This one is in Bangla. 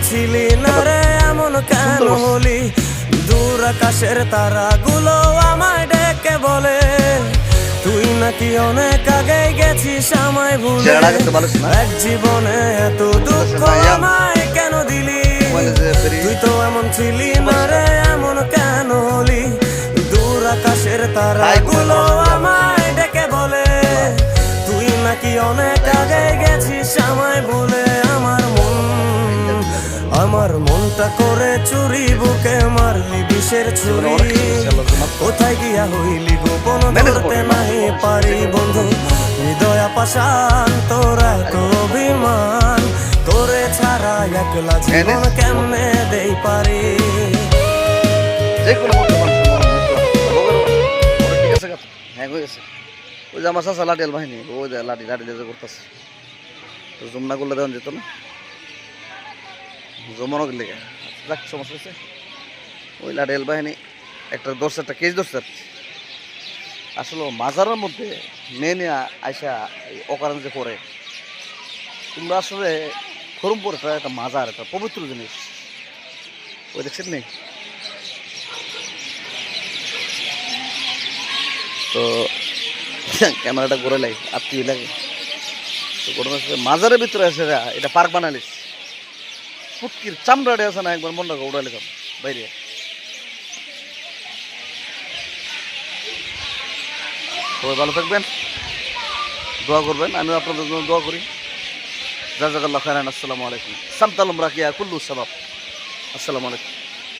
ছিলি না রে এমন কেন হলি, দূর আকাশের তারাগুলো আমায় ডেকে বলে তুই নাকি অনেক আগে গেছিস আমায় ভুলে। এক জীবনে এত দুঃখ আমায় কেন দিলি, তুই তো এমন ছিলি না রে এমন কেন হলি, দূর আকাশের তারাগুলো আমায় ডেকে বলে তুই নাকি অনেক আগে গেছিস আমায় ভুলে। আমার মনটা করে চুরি, বুকে মারলি বিষের ছুরি, কোথায় গিয়া হইলি গোপন ধরতে নাই পারি বন্ধু। হৃদয় পাষাণ তোর এত অভিমান, তোরে ছাড়া একলা জীবন কেমনে দেই পারি। ওই যে আমার চাচা লাঠিয়াল বাহিনী, ওই যে লাঠি লাঠি দিয়ে করতেছে, জমনা করলে দেওয়া যেত না, জমানো গেলে যাক সমস্যা হয়েছে। ওই লাঠিয়াল বাহিনী একটা ধরছে, একটা কেস ধরছে। আসলে মাজারের মধ্যে মেনে আইসা অকারণ যে করে, তোমরা আসলে খরমপুর একটা মাজার, একটা পবিত্র জিনিস, ওই দেখছেন নেই তো ক্যামেরাটা ঘুরে লাই আত্মীয় লাগে। তো ঘটনা মাজারের ভিতরে আছে এটা পার্ক বানালিস, ফুটকির চামড়াটে আছে না, একবার মনটা উড়ালে বাইরে। সবাই ভালো থাকবেন, দোয়া করবেন, আমিও আপনাদের জন্য দোয়া করি। জাযাকাল্লাহু খাইরান। আসসালামু আলাইকুম। সামতালুম রাকিয়া কুল্লু সাবাব। আসসালামু আলাইকুম।